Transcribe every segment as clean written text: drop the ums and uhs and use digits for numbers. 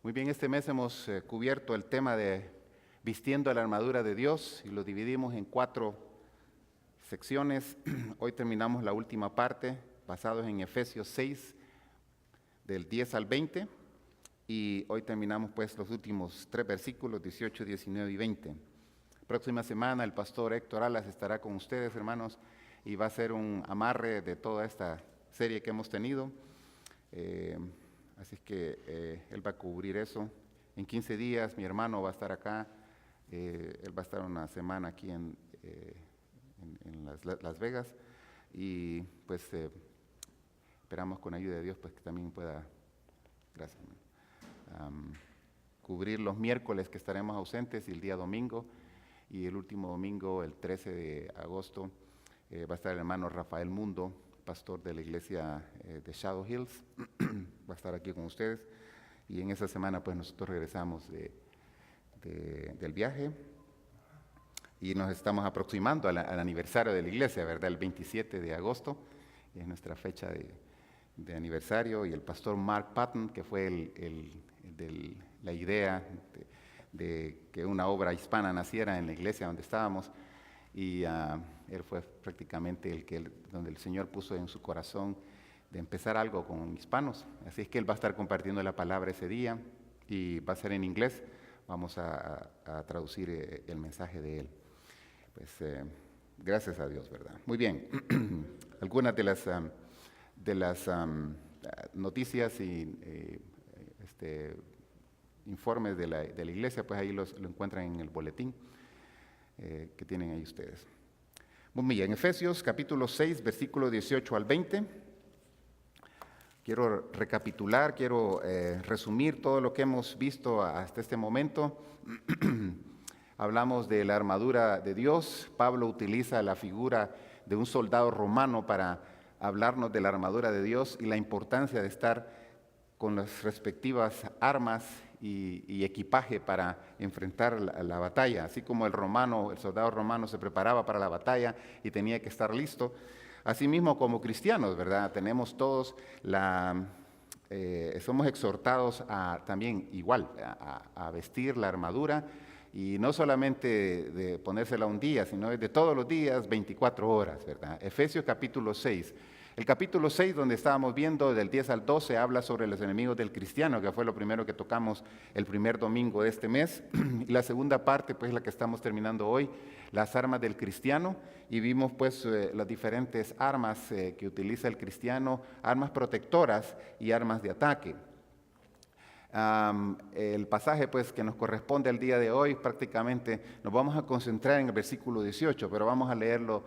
Muy bien, este mes hemos cubierto el tema de vistiendo la armadura de Dios y lo dividimos en 4 secciones. Hoy terminamos la última parte, basados en Efesios 6, del 10 al 20, y hoy terminamos pues los últimos 3 versículos, 18, 19 y 20. Próxima semana el pastor Héctor Alas estará con ustedes, hermanos, y va a ser un amarre de toda esta serie que hemos tenido. Así es que él va a cubrir eso. En 15 días mi hermano va a estar acá. Él va a estar una semana aquí en Las Vegas. Y pues esperamos con ayuda de Dios pues que también pueda, gracias, cubrir los miércoles que estaremos ausentes y el día domingo. Y el último domingo, el 13 de agosto, va a estar el hermano Rafael Mundo, pastor de la iglesia de Shadow Hills, va a estar aquí con ustedes, y en esa semana pues nosotros regresamos del viaje y nos estamos aproximando al aniversario de la iglesia, ¿verdad? El 27 de agosto es nuestra fecha de aniversario, y el pastor Mark Patton, que fue la idea de que una obra hispana naciera en la iglesia donde estábamos, y él fue prácticamente donde el Señor puso en su corazón de empezar algo con hispanos. Así es que él va a estar compartiendo la palabra ese día y va a ser en inglés. Vamos a traducir el mensaje de él. Pues gracias a Dios, ¿verdad? Muy bien. Algunas de las noticias y informes de la iglesia, pues ahí lo encuentran en el boletín que tienen ahí ustedes. Muy bien, en Efesios capítulo 6, versículo 18 al 20. Quiero recapitular, quiero resumir todo lo que hemos visto hasta este momento. Hablamos de la armadura de Dios. Pablo utiliza la figura de un soldado romano para hablarnos de la armadura de Dios y la importancia de estar con las respectivas armas y equipaje para enfrentar la batalla. Así como el soldado romano se preparaba para la batalla y tenía que estar listo, asimismo como cristianos, ¿verdad? Tenemos todos somos exhortados también igual a vestir la armadura, y no solamente de ponérsela un día, sino de todos los días, 24 horas, ¿verdad? Efesios capítulo 6. El capítulo 6, donde estábamos viendo del 10 al 12, habla sobre los enemigos del cristiano, que fue lo primero que tocamos el primer domingo de este mes. Y la segunda parte, pues la que estamos terminando hoy, las armas del cristiano. Y vimos pues las diferentes armas que utiliza el cristiano, armas protectoras y armas de ataque. El pasaje pues que nos corresponde al día de hoy, prácticamente nos vamos a concentrar en el versículo 18, pero vamos a leerlo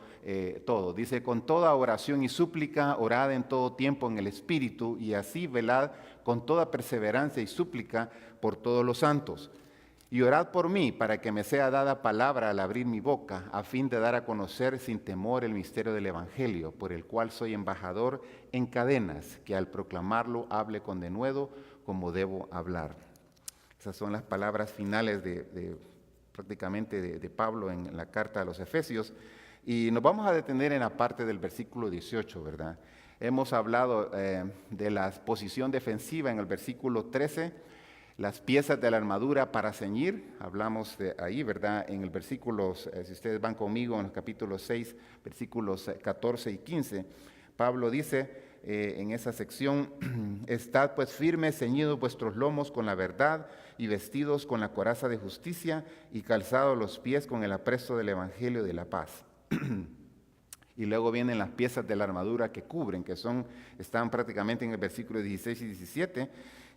todo. Dice: con toda oración y súplica, orad en todo tiempo en el Espíritu, y así velad con toda perseverancia y súplica por todos los santos. Y orad por mí, para que me sea dada palabra al abrir mi boca, a fin de dar a conocer sin temor el misterio del Evangelio, por el cual soy embajador en cadenas, que al proclamarlo hable con denuedo como debo hablar. Esas son las palabras finales prácticamente de Pablo en la carta a los Efesios. Y nos vamos a detener en la parte del versículo 18, ¿verdad? Hemos hablado de la posición defensiva en el versículo 13, las piezas de la armadura para ceñir. Hablamos de ahí, ¿verdad? En el versículo, si ustedes van conmigo en el capítulo 6, versículos 14 y 15, Pablo dice en esa sección: estad pues firmes, ceñidos vuestros lomos con la verdad, y vestidos con la coraza de justicia, y calzados los pies con el apresto del evangelio de la paz. Y luego vienen las piezas de la armadura que cubren, que están prácticamente en el versículo 16 y 17,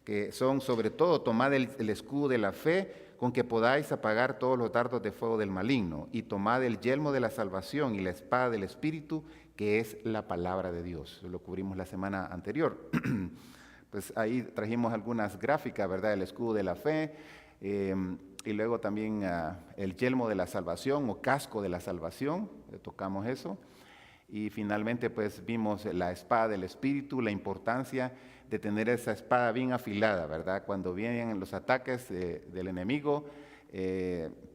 que son sobre todo: tomad el escudo de la fe, con que podáis apagar todos los dardos de fuego del maligno, y tomad el yelmo de la salvación y la espada del Espíritu, que es la palabra de Dios. Lo cubrimos la semana anterior. Pues ahí trajimos algunas gráficas, ¿verdad? El escudo de la fe, y luego también el yelmo de la salvación o casco de la salvación, tocamos eso. Y finalmente pues vimos la espada del Espíritu, la importancia de tener esa espada bien afilada, ¿verdad? Cuando vienen los ataques del enemigo,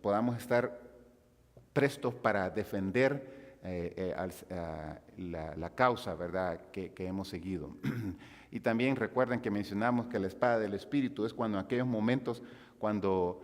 podamos estar prestos para defender la causa, ¿verdad?, que hemos seguido. Y también recuerden que mencionamos que la espada del Espíritu es cuando en aquellos momentos cuando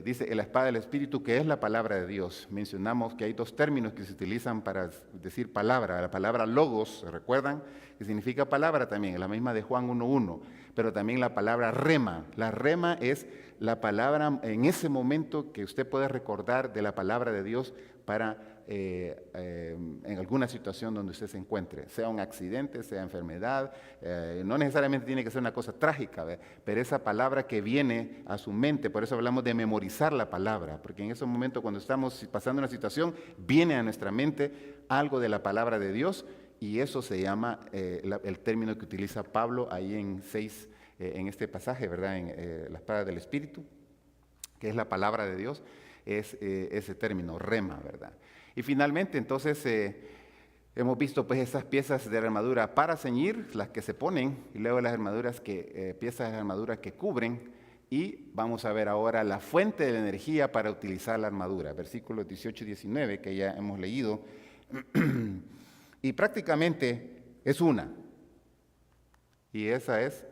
dice la espada del Espíritu, que es la palabra de Dios. Mencionamos que hay dos términos que se utilizan para decir palabra. La palabra logos, ¿recuerdan? Que significa palabra también, la misma de Juan 1:1. Pero también la palabra rema. La rema es la palabra en ese momento que usted puede recordar de la palabra de Dios para en alguna situación donde usted se encuentre, sea un accidente, sea enfermedad, no necesariamente tiene que ser una cosa trágica, pero esa palabra que viene a su mente, por eso hablamos de memorizar la palabra, porque en ese momento cuando estamos pasando una situación, viene a nuestra mente algo de la palabra de Dios, y eso se llama el término que utiliza Pablo ahí en este pasaje, ¿verdad? En la espada del Espíritu, que es la palabra de Dios, es ese término, rema, ¿verdad? Y finalmente, entonces, hemos visto pues esas piezas de la armadura para ceñir, las que se ponen, y luego las piezas de armadura que cubren, y vamos a ver ahora la fuente de la energía para utilizar la armadura, versículos 18 y 19, que ya hemos leído, y prácticamente es una, y esa es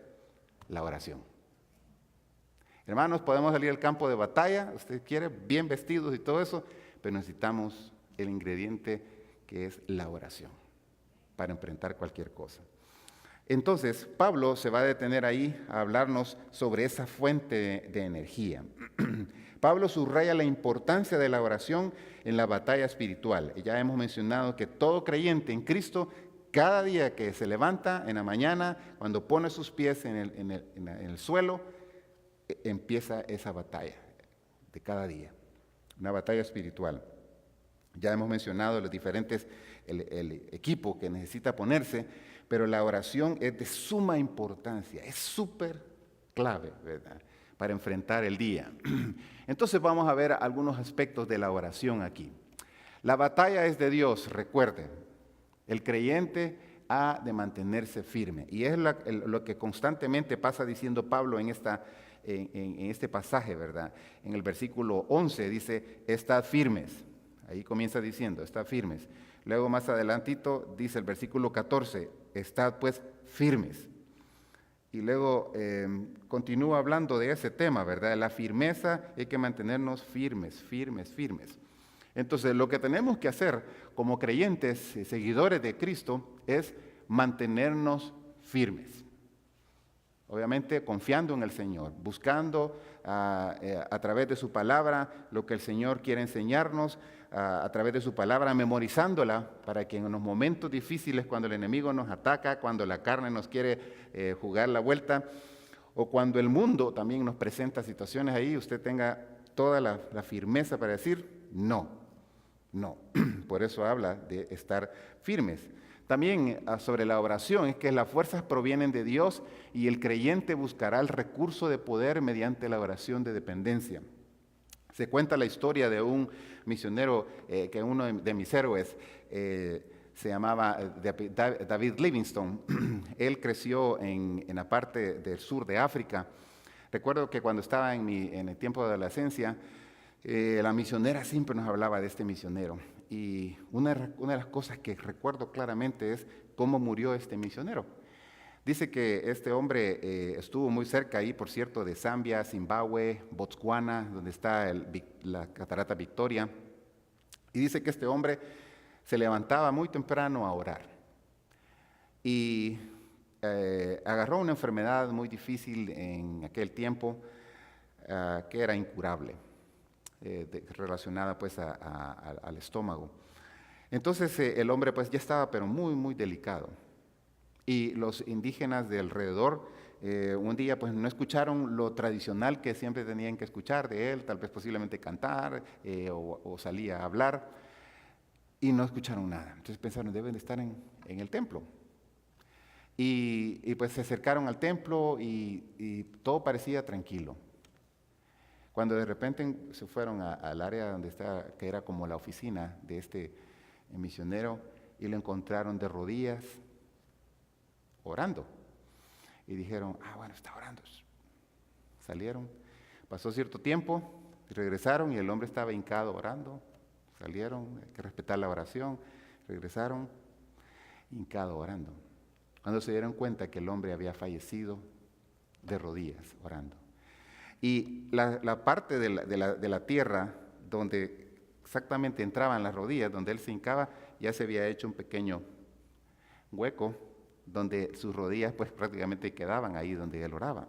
la oración. Hermanos, podemos salir al campo de batalla, usted quiere, bien vestidos y todo eso, pero necesitamos el ingrediente que es la oración para enfrentar cualquier cosa. Entonces, Pablo se va a detener ahí a hablarnos sobre esa fuente de energía. Pablo subraya la importancia de la oración en la batalla espiritual. Y ya hemos mencionado que todo creyente en Cristo, cada día que se levanta en la mañana, cuando pone sus pies en el suelo, empieza esa batalla de cada día, una batalla espiritual. Ya hemos mencionado los diferentes, el equipo que necesita ponerse, pero la oración es de suma importancia, es súper clave, ¿verdad?, para enfrentar el día. Entonces vamos a ver algunos aspectos de la oración aquí. La batalla es de Dios, recuerden. El creyente ha de mantenerse firme. Y es lo que constantemente pasa diciendo Pablo en este pasaje, ¿verdad? En el versículo 11 dice, estad firmes. Ahí comienza diciendo, estad firmes. Luego más adelantito dice el versículo 14, estad pues firmes. Y luego continúa hablando de ese tema, ¿verdad? La firmeza, hay que mantenernos firmes, firmes, firmes. Entonces, lo que tenemos que hacer como creyentes y seguidores de Cristo es mantenernos firmes. Obviamente confiando en el Señor, buscando a través de su palabra lo que el Señor quiere enseñarnos, a través de su palabra, memorizándola para que en los momentos difíciles, cuando el enemigo nos ataca, cuando la carne nos quiere jugar la vuelta, o cuando el mundo también nos presenta situaciones ahí, usted tenga toda la firmeza para decir, no. Por eso habla de estar firmes. También sobre la oración, es que las fuerzas provienen de Dios y el creyente buscará el recurso de poder mediante la oración de dependencia. Se cuenta la historia de un misionero, que uno de mis héroes se llamaba David Livingstone. Él creció en la parte del sur de África. Recuerdo que cuando estaba en el tiempo de adolescencia, la misionera siempre nos hablaba de este misionero. Y una de las cosas que recuerdo claramente es cómo murió este misionero. Dice que este hombre estuvo muy cerca ahí, por cierto, de Zambia, Zimbabue, Botswana, donde está la Catarata Victoria. Y dice que este hombre se levantaba muy temprano a orar. Y agarró una enfermedad muy difícil en aquel tiempo, que era incurable. Relacionada pues al estómago. Entonces el hombre pues ya estaba pero muy muy delicado, y los indígenas de alrededor un día pues no escucharon lo tradicional que siempre tenían que escuchar de él, tal vez posiblemente cantar o salía a hablar, y no escucharon nada. Entonces pensaron, deben de estar en el templo. Y pues se acercaron al templo y todo parecía tranquilo. Cuando de repente se fueron al área donde está, que era como la oficina de este misionero, y lo encontraron de rodillas, orando. Y dijeron, bueno, está orando. Salieron, pasó cierto tiempo, regresaron y el hombre estaba hincado orando. Salieron, hay que respetar la oración, regresaron, hincado orando. cuando se dieron cuenta que el hombre había fallecido de rodillas orando. Y la parte de la tierra donde exactamente entraban las rodillas, donde él se hincaba, ya se había hecho un pequeño hueco donde sus rodillas pues prácticamente quedaban ahí donde él oraba.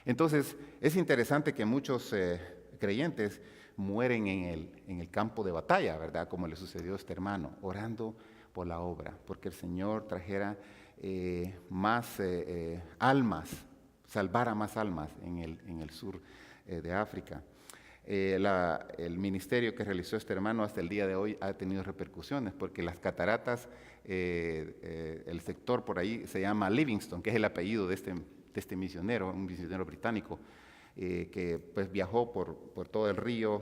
Entonces es interesante que muchos creyentes mueren en el campo de batalla, ¿verdad? Como le sucedió a este hermano, orando por la obra, porque el Señor trajera más almas, salvara más almas en el sur de África. El ministerio que realizó este hermano hasta el día de hoy ha tenido repercusiones, porque las cataratas, el sector por ahí se llama Livingstone, que es el apellido de este misionero, un misionero británico, que pues viajó por todo el río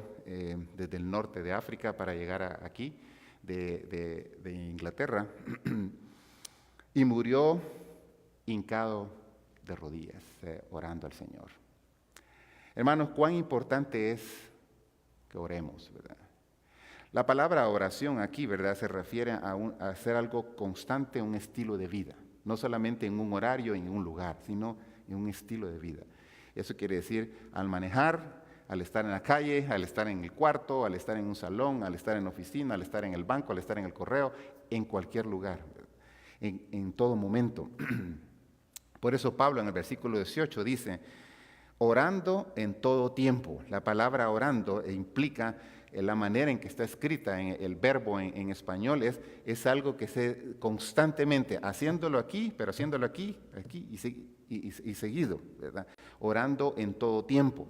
desde el norte de África para llegar aquí, de Inglaterra, y murió hincado de rodillas, orando al Señor. Hermanos, cuán importante es que oremos, ¿verdad? La palabra oración aquí, ¿verdad?, se refiere a hacer algo constante, un estilo de vida. No solamente en un horario, en un lugar, sino en un estilo de vida. Eso quiere decir al manejar, al estar en la calle, al estar en el cuarto, al estar en un salón, al estar en la oficina, al estar en el banco, al estar en el correo, en cualquier lugar, en todo momento. Por eso Pablo en el versículo 18 dice, orando en todo tiempo. La palabra orando implica la manera en que está escrita, el verbo en español es algo que se constantemente, haciéndolo aquí, pero haciéndolo aquí y seguido, ¿verdad? Orando en todo tiempo.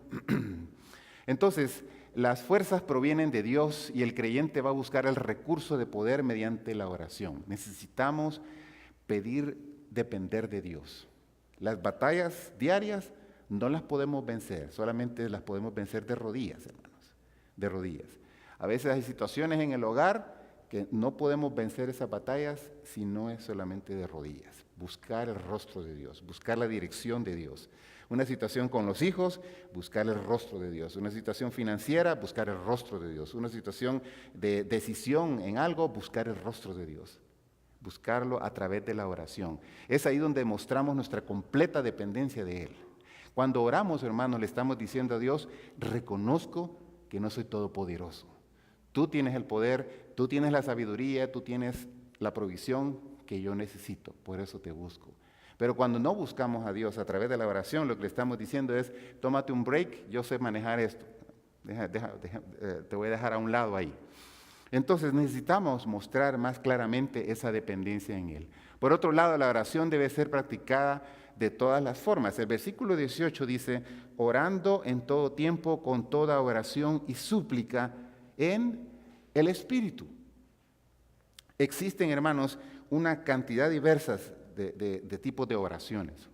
Entonces, las fuerzas provienen de Dios y el creyente va a buscar el recurso de poder mediante la oración. Necesitamos depender de Dios. Las batallas diarias no las podemos vencer, solamente las podemos vencer de rodillas, hermanos, de rodillas. A veces hay situaciones en el hogar que no podemos vencer esas batallas si no es solamente de rodillas. Buscar el rostro de Dios, buscar la dirección de Dios. Una situación con los hijos, buscar el rostro de Dios. Una situación financiera, buscar el rostro de Dios. Una situación de decisión en algo, buscar el rostro de Dios. Buscarlo a través de la oración. Es ahí donde mostramos nuestra completa dependencia de Él. Cuando oramos, hermanos, le estamos diciendo a Dios, reconozco que no soy todopoderoso. Tú tienes el poder, tú tienes la sabiduría, tú tienes la provisión que yo necesito, por eso te busco. Pero cuando no buscamos a Dios a través de la oración, lo que le estamos diciendo es, tómate un break, yo sé manejar esto. Te voy a dejar a un lado ahí. Entonces necesitamos mostrar más claramente esa dependencia en Él. Por otro lado, la oración debe ser practicada de todas las formas. El versículo 18 dice, orando en todo tiempo con toda oración y súplica en el Espíritu. Existen, hermanos, una cantidad diversa de tipos de oraciones.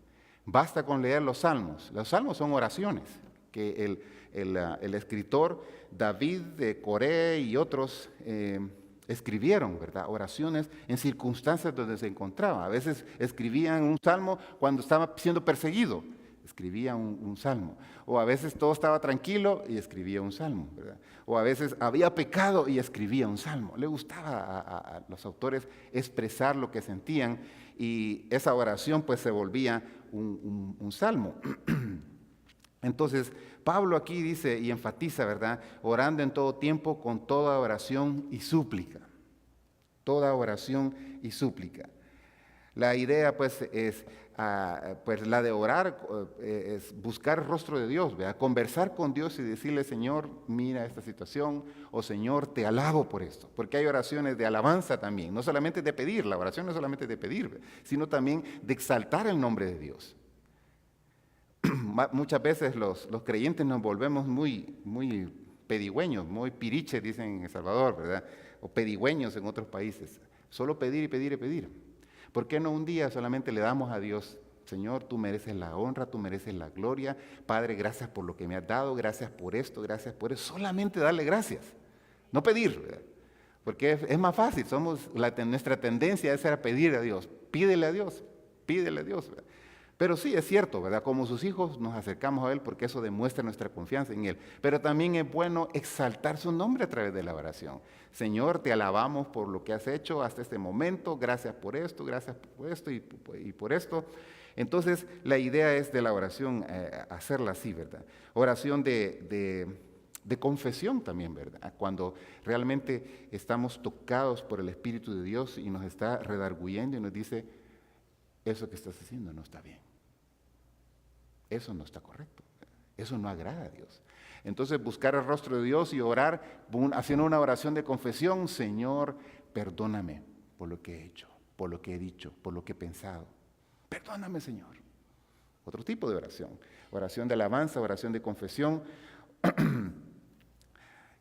Basta con leer los salmos. Los salmos son oraciones que el escritor David de Coré y otros escribieron, ¿verdad? Oraciones en circunstancias donde se encontraba. A veces escribían un salmo cuando estaba siendo perseguido, escribía un salmo. O a veces todo estaba tranquilo y escribía un salmo, ¿verdad? O a veces había pecado y escribía un salmo. Le gustaba a los autores expresar lo que sentían y esa oración pues se volvía un salmo. Entonces, Pablo aquí dice y enfatiza, ¿verdad? Orando en todo tiempo con toda oración y súplica. Toda oración y súplica. La idea, pues, es pues la de orar, es buscar el rostro de Dios, ¿verdad? Conversar con Dios y decirle, Señor, mira esta situación, o Señor, te alabo por esto. Porque hay oraciones de alabanza también, no solamente de pedir, la oración no es solamente de pedir, ¿verdad? Sino también de exaltar el nombre de Dios. Muchas veces los creyentes nos volvemos muy pedigüeños, muy piriches, dicen en El Salvador, ¿verdad? O pedigüeños en otros países. Solo pedir y pedir y pedir. ¿Por qué no un día solamente le damos a Dios, Señor, tú mereces la honra, tú mereces la gloria, Padre, gracias por lo que me has dado, gracias por esto, gracias por eso. Solamente darle gracias, no pedir, ¿verdad? Porque es más fácil, nuestra tendencia es a pedir a Dios, pídele a Dios, ¿verdad? Pero sí, es cierto, ¿verdad? Como sus hijos nos acercamos a Él porque eso demuestra nuestra confianza en Él. Pero también es bueno exaltar su nombre a través de la oración. Señor, te alabamos por lo que has hecho hasta este momento. Gracias por esto y por esto. Entonces, la idea es de la oración, hacerla así, ¿verdad? Oración de confesión también, ¿verdad? Cuando realmente estamos tocados por el Espíritu de Dios y nos está redarguyendo y nos dice, eso que estás haciendo no está bien. Eso no está correcto. Eso no agrada a Dios. Entonces buscar el rostro de Dios y orar, haciendo una oración de confesión, Señor, perdóname por lo que he hecho, por lo que he dicho, por lo que he pensado. Perdóname, Señor. Otro tipo de oración. Oración de alabanza, oración de confesión.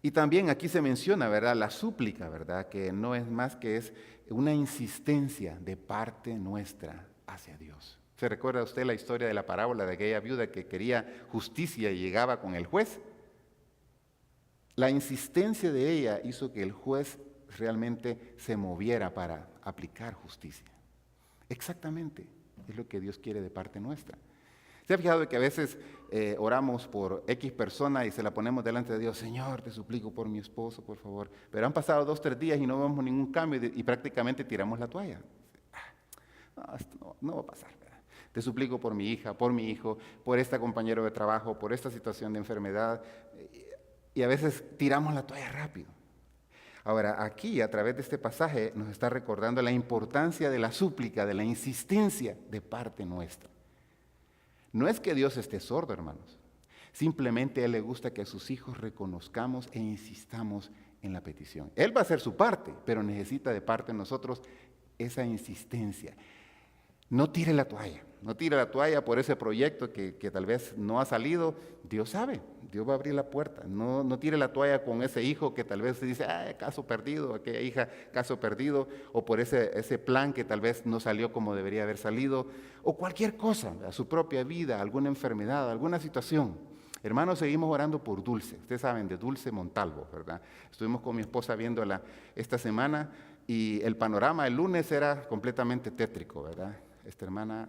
Y también aquí se menciona, ¿verdad? La súplica, ¿verdad? Que no es más que es una insistencia de parte nuestra hacia Dios. ¿Se recuerda usted la historia de la parábola de aquella viuda que quería justicia y llegaba con el juez? La insistencia de ella hizo que el juez realmente se moviera para aplicar justicia. Exactamente, es lo que Dios quiere de parte nuestra. ¿Se ha fijado que a veces oramos por X persona y se la ponemos delante de Dios? Señor, te suplico por mi esposo, por favor. Pero han pasado 2 o 3 días y no vemos ningún cambio y prácticamente tiramos la toalla. No, esto no va a pasar, ¿verdad? Te suplico por mi hija, por mi hijo, por este compañero de trabajo, por esta situación de enfermedad. Y a veces tiramos la toalla rápido. Ahora, aquí, a través de este pasaje, nos está recordando la importancia de la súplica, de la insistencia de parte nuestra. No es que Dios esté sordo, hermanos. Simplemente a Él le gusta que a sus hijos reconozcamos e insistamos en la petición. Él va a hacer su parte, pero necesita de parte de nosotros esa insistencia. No tire la toalla por ese proyecto que tal vez no ha salido. Dios sabe, Dios va a abrir la puerta. No tire la toalla con ese hijo que tal vez se dice, caso perdido, aquella hija, caso perdido, o por ese plan que tal vez no salió como debería haber salido, o cualquier cosa, a su propia vida, alguna enfermedad, alguna situación. Hermanos, seguimos orando por Dulce. Ustedes saben de Dulce Montalvo, ¿verdad? Estuvimos con mi esposa viéndola esta semana y el panorama el lunes era completamente tétrico, ¿verdad? Esta hermana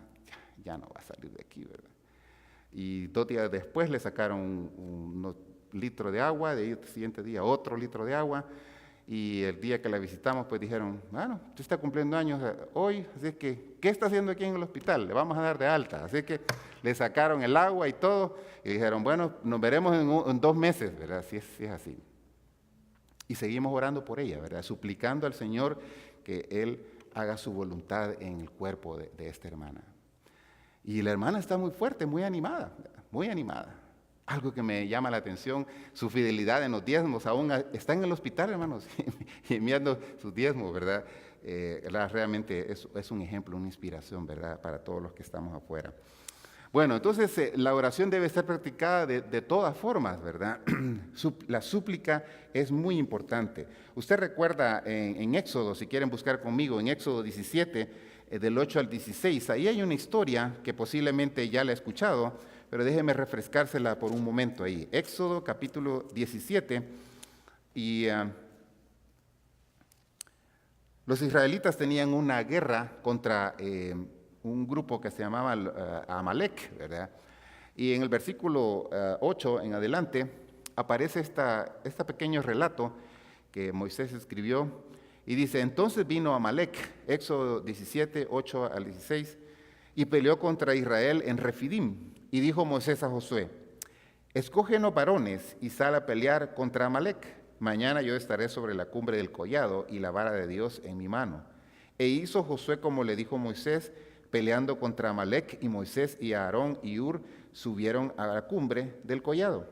ya no va a salir de aquí, ¿verdad? Y 2 días después le sacaron unos litros de agua, de ahí el siguiente día otro litro de agua, y el día que la visitamos pues dijeron, bueno, usted está cumpliendo años hoy, así que, ¿qué está haciendo aquí en el hospital? Le vamos a dar de alta. Así que le sacaron el agua y todo, y dijeron, bueno, nos veremos en 2 meses, ¿verdad? Si es así. Y seguimos orando por ella, ¿verdad? Suplicando al Señor que Él haga su voluntad en el cuerpo de esta hermana. Y la hermana está muy fuerte, muy animada, muy animada. Algo que me llama la atención, su fidelidad en los diezmos, aún está en el hospital, hermanos, y enviando sus diezmos, ¿verdad? Realmente es un ejemplo, una inspiración, ¿verdad? Para todos los que estamos afuera. Bueno, entonces la oración debe ser practicada de todas formas, ¿verdad? La súplica es muy importante. Usted recuerda en Éxodo, si quieren buscar conmigo, en Éxodo 17, del 8 al 16, ahí hay una historia que posiblemente ya la he escuchado, pero déjeme refrescársela por un momento ahí. Éxodo capítulo 17, y los israelitas tenían una guerra contra un grupo que se llamaba Amalek, ¿verdad? Y en el versículo 8 en adelante aparece este pequeño relato que Moisés escribió y dice, entonces vino Amalek, Éxodo 17, 8 al 16, y peleó contra Israel en Refidim. Y dijo Moisés a Josué, escógenos varones y sal a pelear contra Amalek. Mañana yo estaré sobre la cumbre del collado y la vara de Dios en mi mano. E hizo Josué como le dijo Moisés, peleando contra Amalek, y Moisés y Aarón y Hur subieron a la cumbre del collado.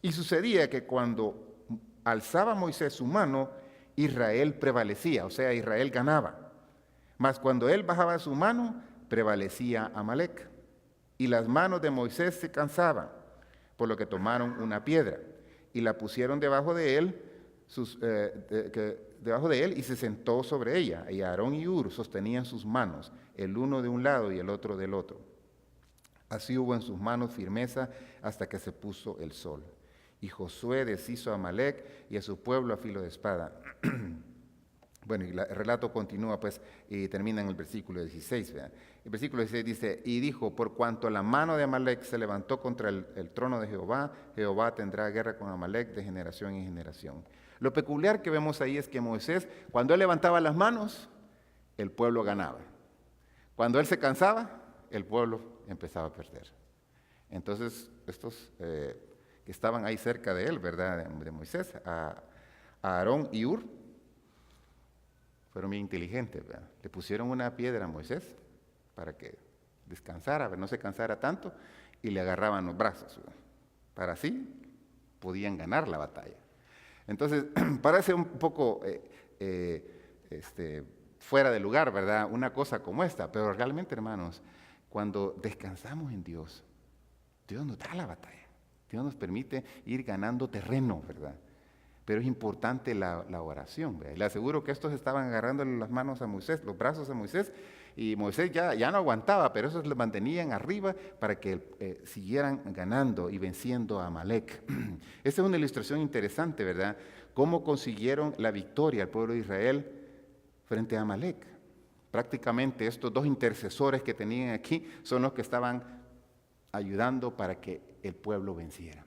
Y sucedía que cuando alzaba Moisés su mano, Israel prevalecía, o sea, Israel ganaba. Mas cuando él bajaba su mano, prevalecía Amalek. Y las manos de Moisés se cansaban, por lo que tomaron una piedra y la pusieron debajo de él, y se sentó sobre ella. Y Aarón y Hur sostenían sus manos, el uno de un lado y el otro del otro. Así hubo en sus manos firmeza hasta que se puso el sol. Y Josué deshizo a Amalek y a su pueblo a filo de espada. Bueno, y el relato continúa pues y termina en el versículo 16. ¿Verdad? El versículo 16 dice, y dijo, por cuanto la mano de Amalec se levantó contra el trono de Jehová, Jehová tendrá guerra con Amalec de generación en generación. Lo peculiar que vemos ahí es que Moisés, cuando él levantaba las manos, el pueblo ganaba. Cuando él se cansaba, el pueblo empezaba a perder. Entonces, estos que estaban ahí cerca de él, ¿verdad?, de Moisés, a Aarón y Hur, fueron bien inteligentes, ¿verdad? Le pusieron una piedra a Moisés para que descansara, no se cansara tanto, y le agarraban los brazos, ¿verdad? Para así podían ganar la batalla. Entonces, parece un poco fuera de lugar, ¿verdad?, una cosa como esta, pero realmente, hermanos, cuando descansamos en Dios, Dios nos da la batalla. Dios nos permite ir ganando terreno, ¿verdad? Pero es importante la oración, ¿verdad? Y le aseguro que estos estaban agarrándole las manos a Moisés, los brazos a Moisés, y Moisés ya no aguantaba, pero esos le mantenían arriba para que siguieran ganando y venciendo a Amalec. Esta es una ilustración interesante, ¿verdad? Cómo consiguieron la victoria al pueblo de Israel frente a Amalec. Prácticamente estos dos intercesores que tenían aquí son los que estaban ayudando para que el pueblo venciera.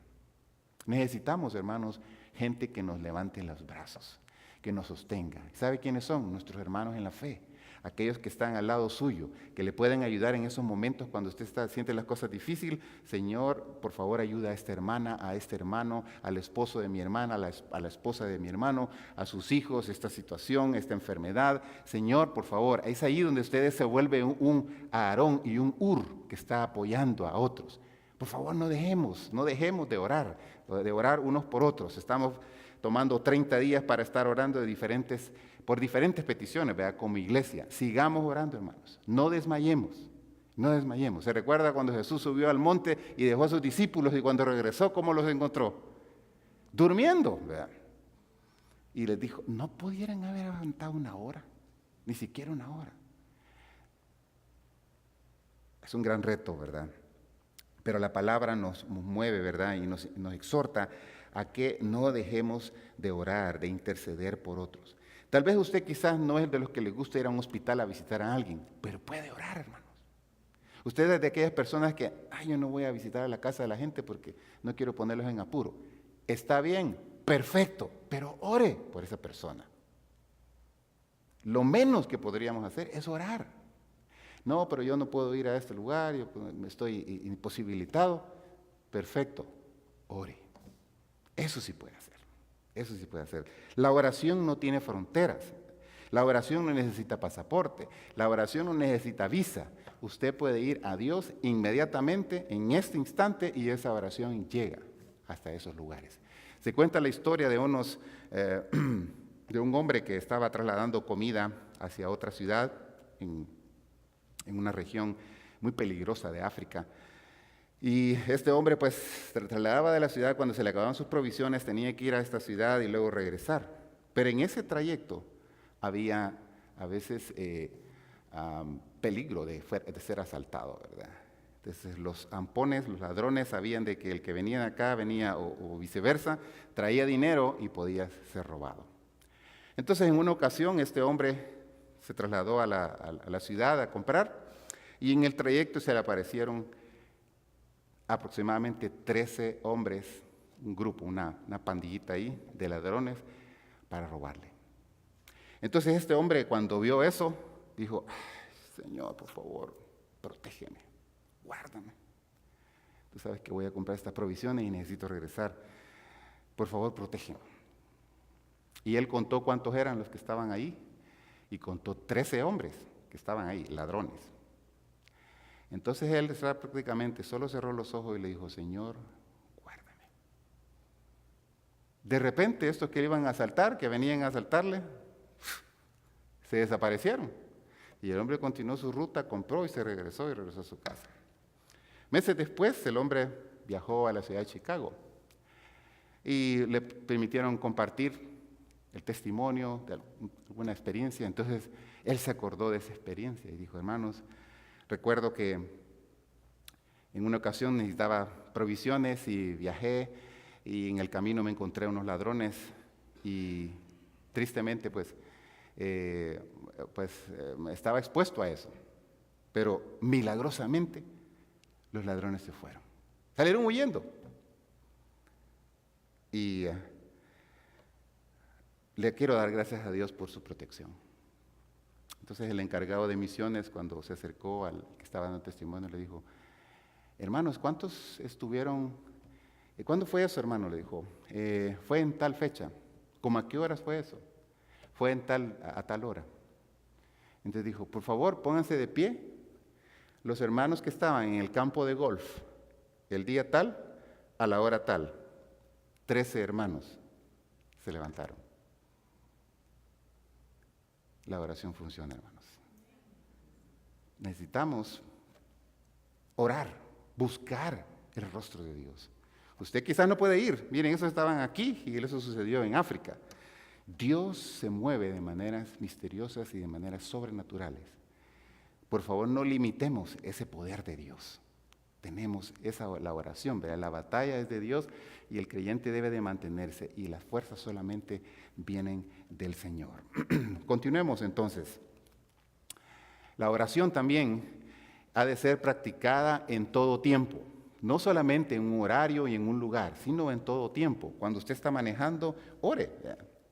Necesitamos, hermanos, gente que nos levante los brazos, que nos sostenga. ¿Sabe quiénes son? Nuestros hermanos en la fe, aquellos que están al lado suyo, que le pueden ayudar en esos momentos cuando usted siente las cosas difíciles. Señor, por favor, ayuda a esta hermana, a este hermano, al esposo de mi hermana, a la esposa de mi hermano, a sus hijos, esta situación, esta enfermedad. Señor, por favor, es ahí donde ustedes se vuelven un Aarón y un Hur que está apoyando a otros. Por favor, no dejemos de orar unos por otros. Estamos tomando 30 días para estar orando por diferentes peticiones, ¿verdad?, como iglesia. Sigamos orando, hermanos. No desmayemos. ¿Se recuerda cuando Jesús subió al monte y dejó a sus discípulos y cuando regresó, cómo los encontró? Durmiendo, ¿verdad? Y les dijo, no pudieran haber aguantado una hora, ni siquiera una hora. Es un gran reto, ¿verdad? Pero la palabra nos mueve, ¿verdad? Y nos exhorta a que no dejemos de orar, de interceder por otros. Tal vez usted quizás no es de los que le gusta ir a un hospital a visitar a alguien, pero puede orar, hermanos. Usted es de aquellas personas que, yo no voy a visitar a la casa de la gente porque no quiero ponerlos en apuro. Está bien, perfecto, pero ore por esa persona. Lo menos que podríamos hacer es orar. No, pero yo no puedo ir a este lugar, yo estoy imposibilitado. Perfecto, ore. Eso sí puede hacer. La oración no tiene fronteras. La oración no necesita pasaporte. La oración no necesita visa. Usted puede ir a Dios inmediatamente, en este instante, y esa oración llega hasta esos lugares. Se cuenta la historia de un hombre que estaba trasladando comida hacia otra ciudad en una región muy peligrosa de África. Y este hombre pues se trasladaba de la ciudad, cuando se le acababan sus provisiones tenía que ir a esta ciudad y luego regresar. Pero en ese trayecto había a veces peligro de ser asaltado, ¿verdad? Entonces los ampones, los ladrones sabían de que el que venía de acá venía o viceversa, traía dinero y podía ser robado. Entonces en una ocasión este hombre se trasladó a la ciudad a comprar y en el trayecto se le aparecieron aproximadamente 13 hombres, un grupo, una pandillita ahí de ladrones para robarle. Entonces este hombre cuando vio eso dijo, Señor, por favor, protégeme, guárdame. Tú sabes que voy a comprar estas provisiones y necesito regresar. Por favor, protégeme. Y él contó cuántos eran los que estaban ahí y contó 13 hombres que estaban ahí, ladrones. Entonces él prácticamente solo cerró los ojos y le dijo, Señor, guárdame. De repente estos que iban a asaltar, que venían a asaltarle, se desaparecieron. Y el hombre continuó su ruta, compró y regresó a su casa. Meses después el hombre viajó a la ciudad de Chicago y le permitieron compartir el testimonio de alguna experiencia. Entonces él se acordó de esa experiencia y dijo, hermanos, recuerdo que en una ocasión necesitaba provisiones y viajé y en el camino me encontré unos ladrones y tristemente pues estaba expuesto a eso. Pero milagrosamente los ladrones se fueron. Salieron huyendo. Y le quiero dar gracias a Dios por su protección. Entonces el encargado de misiones, cuando se acercó al que estaba dando testimonio, le dijo: hermanos, ¿cuántos estuvieron? ¿Cuándo fue eso, hermano? Le dijo: fue en tal fecha. ¿Cómo a qué horas fue eso? Fue a tal hora. Entonces dijo: por favor, pónganse de pie los hermanos que estaban en el campo de golf el día tal, a la hora tal. 13 hermanos se levantaron. La oración funciona, hermanos. Necesitamos orar, buscar el rostro de Dios. Usted quizás no puede ir. Miren, esos estaban aquí y eso sucedió en África. Dios se mueve de maneras misteriosas y de maneras sobrenaturales. Por favor, no limitemos ese poder de Dios. Tenemos la oración, ¿verdad? La batalla es de Dios y el creyente debe de mantenerse, y las fuerzas solamente vienen del Señor. Continuemos entonces. La oración también ha de ser practicada en todo tiempo, no solamente en un horario y en un lugar, sino en todo tiempo. Cuando usted está manejando, ore.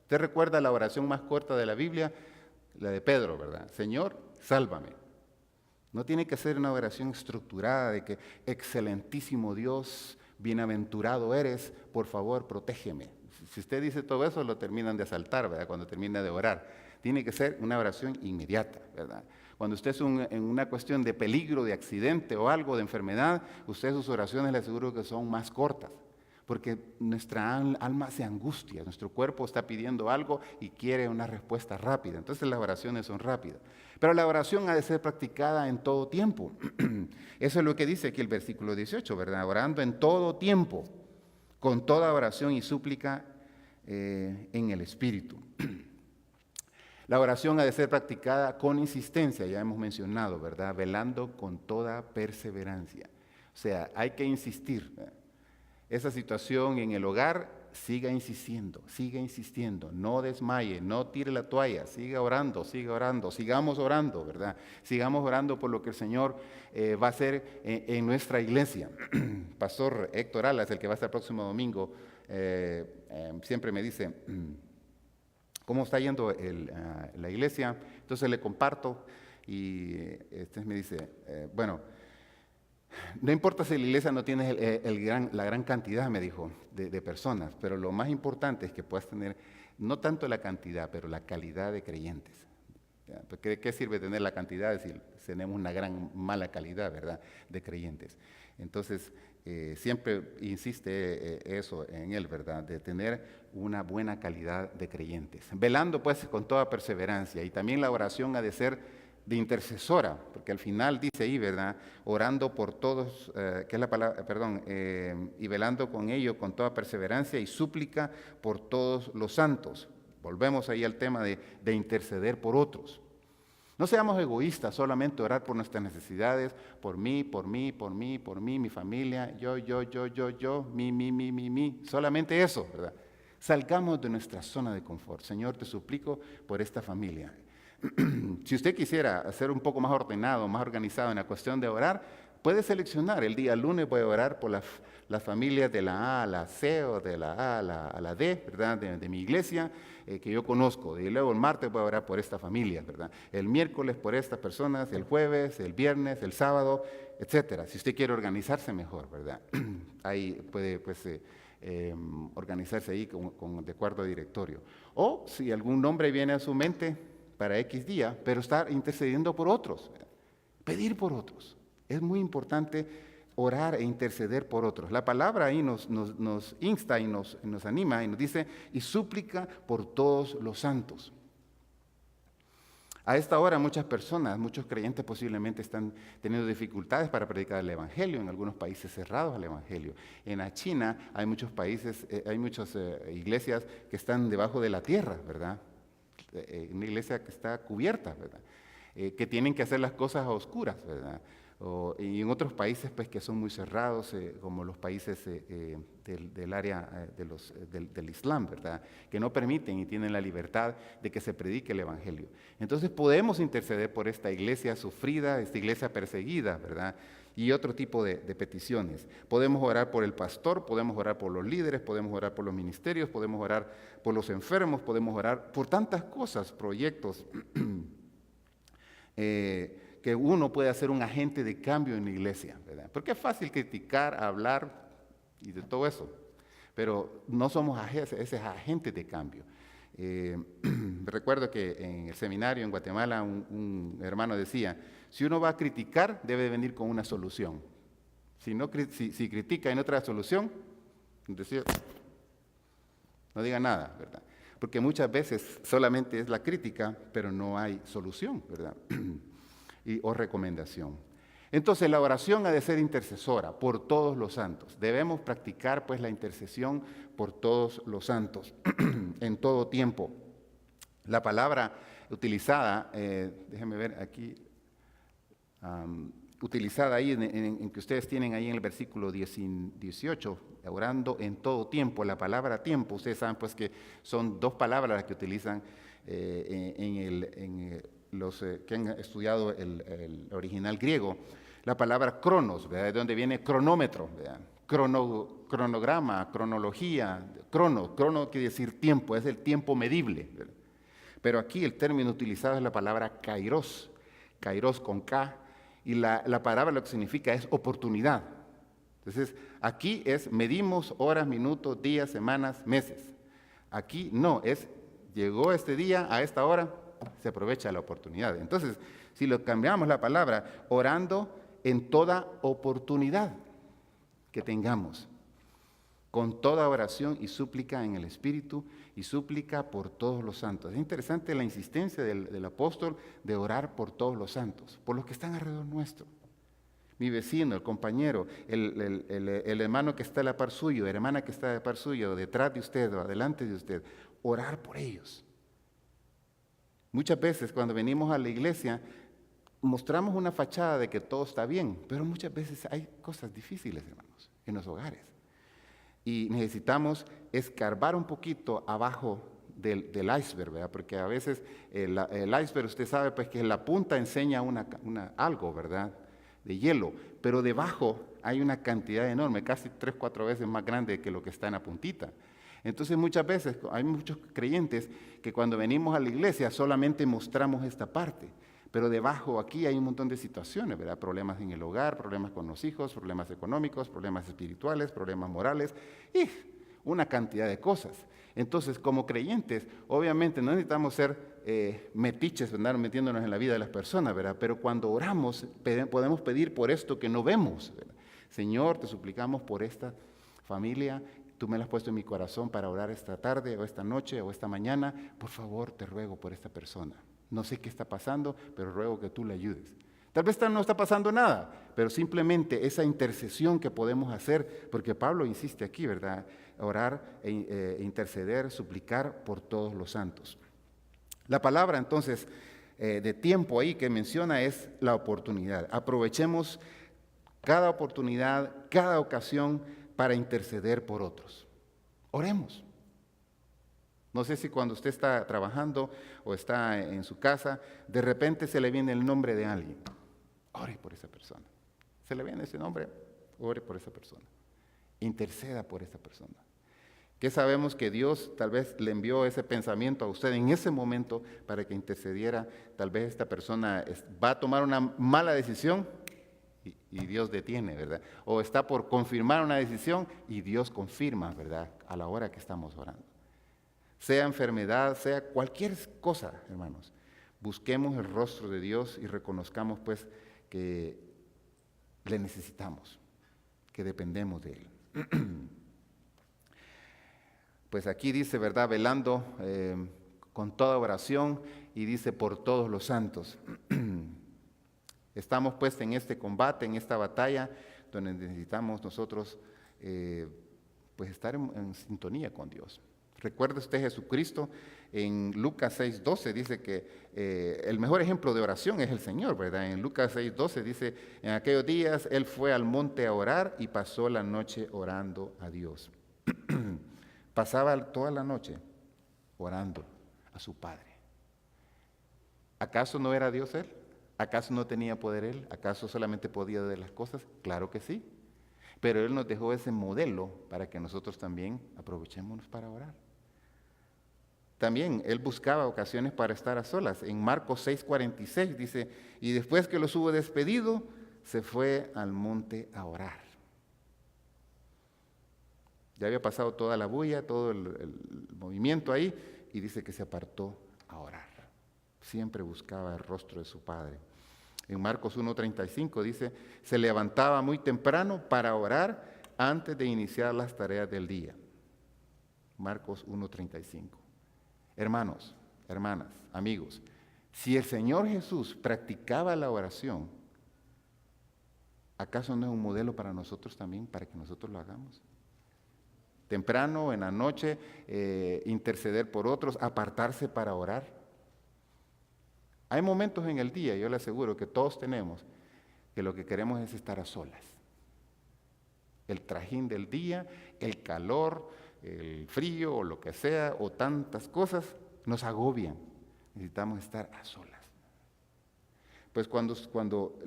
Usted recuerda la oración más corta de la Biblia, la de Pedro, ¿verdad? Señor, sálvame. No tiene que ser una oración estructurada de que: excelentísimo Dios, bienaventurado eres, por favor, protégeme. Si usted dice todo eso, lo terminan de asaltar, ¿verdad? Cuando termina de orar. Tiene que ser una oración inmediata, ¿verdad? Cuando usted es en una cuestión de peligro, de accidente o algo, de enfermedad, usted sus oraciones le aseguro que son más cortas, porque nuestra alma se angustia, nuestro cuerpo está pidiendo algo y quiere una respuesta rápida. Entonces las oraciones son rápidas. Pero la oración ha de ser practicada en todo tiempo. Eso es lo que dice aquí el versículo 18, ¿verdad? Orando en todo tiempo, con toda oración y súplica en el Espíritu. La oración ha de ser practicada con insistencia, ya hemos mencionado, ¿verdad? Velando con toda perseverancia. O sea, hay que insistir, ¿verdad? Esa situación en el hogar, siga insistiendo, no desmaye, no tire la toalla, siga orando, sigamos orando, ¿verdad? Sigamos orando por lo que el Señor va a hacer en nuestra iglesia. Pastor Héctor Alas, el que va a estar el próximo domingo, siempre me dice: ¿cómo está yendo la iglesia? Entonces le comparto y me dice, bueno, no importa si la iglesia no tiene la gran cantidad, me dijo, de personas, pero lo más importante es que puedas tener no tanto la cantidad, pero la calidad de creyentes. Porque ¿de qué sirve tener la cantidad si tenemos una gran mala calidad, ¿verdad?, de creyentes? Entonces, siempre insiste eso en él, ¿verdad?, de tener una buena calidad de creyentes. Velando pues con toda perseverancia, y también la oración ha de ser de intercesora, porque al final dice ahí, ¿verdad?, orando por todos, que es la palabra, perdón, y velando con ello con toda perseverancia y súplica por todos los santos. Volvemos ahí al tema de interceder por otros. No seamos egoístas, solamente orar por nuestras necesidades, por mí, mi familia, yo, mi, solamente eso, ¿verdad? Salgamos de nuestra zona de confort. Señor, te suplico por esta familia. Si usted quisiera ser un poco más ordenado, más organizado en la cuestión de orar, puede seleccionar. El día lunes voy a orar por las familias de la A a la C o de la A a la D, ¿verdad?, de mi iglesia, que yo conozco. Y luego el martes voy a orar por esta familia, ¿verdad? El miércoles por estas personas, el jueves, el viernes, el sábado, etcétera. Si usted quiere organizarse mejor, ¿verdad? Ahí puede organizarse ahí de acuerdo a directorio. O si algún nombre viene a su mente para X día, pero estar intercediendo por otros, ¿verdad? Pedir por otros. Es muy importante orar e interceder por otros. La palabra ahí nos insta y nos anima y nos dice: y súplica por todos los santos. A esta hora muchas personas, muchos creyentes posiblemente están teniendo dificultades para predicar el Evangelio, en algunos países cerrados al Evangelio. En la China hay muchos países, hay muchas iglesias que están debajo de la tierra, ¿verdad? Una iglesia que está cubierta, ¿verdad? Que tienen que hacer las cosas a oscuras, ¿verdad? Y en otros países pues, que son muy cerrados, como los países del área del Islam, ¿verdad? Que no permiten y tienen la libertad de que se predique el Evangelio. Entonces podemos interceder por esta iglesia sufrida, esta iglesia perseguida, ¿verdad? Y otro tipo de peticiones. Podemos orar por el pastor, podemos orar por los líderes, podemos orar por los ministerios, podemos orar por los enfermos, podemos orar por tantas cosas, proyectos, que uno puede ser un agente de cambio en la iglesia, ¿verdad? Porque es fácil criticar, hablar y de todo eso, pero no somos esos agentes de cambio. Recuerdo que en el seminario en Guatemala un hermano decía, si uno va a criticar, debe venir con una solución. Si critica y no trae solución, decía, no diga nada, ¿verdad? Porque muchas veces solamente es la crítica, pero no hay solución, ¿verdad? O recomendación. Entonces la oración ha de ser intercesora por todos los santos. Debemos practicar pues la intercesión por todos los santos en todo tiempo. La palabra utilizada, déjenme ver aquí, utilizada ahí en que ustedes tienen ahí en el versículo 18, orando en todo tiempo. La palabra tiempo, ustedes saben pues que son dos palabras las que utilizan los que han estudiado el original griego. La palabra cronos, ¿verdad? De donde viene cronómetro, ¿verdad? Cronograma, cronología, crono quiere decir tiempo, es el tiempo medible, ¿verdad? Pero aquí el término utilizado es la palabra kairos con K, y la palabra lo que significa es oportunidad. Entonces, aquí medimos horas, minutos, días, semanas, meses. Aquí no, llegó este día, a esta hora, se aprovecha la oportunidad. Entonces, si lo cambiamos la palabra, orando en toda oportunidad que tengamos, con toda oración y súplica en el Espíritu y súplica por todos los santos. Es interesante la insistencia del apóstol de orar por todos los santos, por los que están alrededor nuestro. Mi vecino, el compañero, el hermano que está a la par suyo, la hermana que está a la par suyo, detrás de usted o adelante de usted, orar por ellos. Muchas veces cuando venimos a la iglesia mostramos una fachada de que todo está bien, pero muchas veces hay cosas difíciles, hermanos, en los hogares. Y necesitamos escarbar un poquito abajo del iceberg, ¿verdad? Porque a veces el iceberg, usted sabe pues que la punta enseña algo, ¿verdad? De hielo, pero debajo hay una cantidad enorme, casi 3-4 veces más grande que lo que está en la puntita. Entonces muchas veces hay muchos creyentes que cuando venimos a la iglesia solamente mostramos esta parte, pero debajo aquí hay un montón de situaciones, ¿verdad? Problemas en el hogar, problemas con los hijos, problemas económicos, problemas espirituales, problemas morales y una cantidad de cosas. Entonces, como creyentes, obviamente no necesitamos ser metiches, andar metiéndonos en la vida de las personas, ¿verdad? Pero cuando oramos podemos pedir por esto que no vemos, ¿verdad? Señor, te suplicamos por esta familia. Tú me la has puesto en mi corazón para orar esta tarde o esta noche o esta mañana. Por favor, te ruego por esta persona. No sé qué está pasando, pero ruego que tú le ayudes. Tal vez no está pasando nada, pero simplemente esa intercesión que podemos hacer, porque Pablo insiste aquí, ¿verdad? Orar, interceder, suplicar por todos los santos. La palabra entonces de tiempo ahí que menciona es la oportunidad. Aprovechemos cada oportunidad, cada ocasión para interceder por otros. Oremos. No sé si cuando usted está trabajando o está en su casa, de repente se le viene el nombre de alguien. Ore por esa persona. Se le viene ese nombre, ore por esa persona. Interceda por esa persona. Que sabemos que Dios tal vez le envió ese pensamiento a usted en ese momento para que intercediera. Tal vez esta persona va a tomar una mala decisión y Dios detiene, ¿verdad? O está por confirmar una decisión y Dios confirma, ¿verdad? A la hora que estamos orando. Sea enfermedad, sea cualquier cosa, hermanos, busquemos el rostro de Dios y reconozcamos pues que le necesitamos, que dependemos de Él. Pues aquí dice, ¿verdad? Velando con toda oración y dice por todos los santos. Estamos pues en este combate, en esta batalla, donde necesitamos nosotros pues estar en sintonía con Dios. Recuerde usted Jesucristo en Lucas 6:12, dice que el mejor ejemplo de oración es el Señor, ¿verdad? En Lucas 6:12 dice, en aquellos días Él fue al monte a orar y pasó la noche orando a Dios. Pasaba toda la noche orando a su Padre. ¿Acaso no era Dios Él? ¿Acaso no tenía poder Él? ¿Acaso solamente podía de las cosas? Claro que sí. Pero Él nos dejó ese modelo para que nosotros también aprovechémonos para orar. También Él buscaba ocasiones para estar a solas. En Marcos 6:46 dice, y después que los hubo despedido, se fue al monte a orar. Ya había pasado toda la bulla, todo el movimiento ahí, y dice que se apartó a orar. Siempre buscaba el rostro de su Padre. En Marcos 1:35 dice, se levantaba muy temprano para orar antes de iniciar las tareas del día. Marcos 1:35. Hermanos, hermanas, amigos, si el Señor Jesús practicaba la oración, ¿acaso no es un modelo para nosotros también, para que nosotros lo hagamos? Temprano, en la noche, interceder por otros, apartarse para orar. Hay momentos en el día, yo le aseguro que todos tenemos, que lo que queremos es estar a solas. El trajín del día, el calor, el frío o lo que sea, o tantas cosas, nos agobian. Necesitamos estar a solas. Pues cuando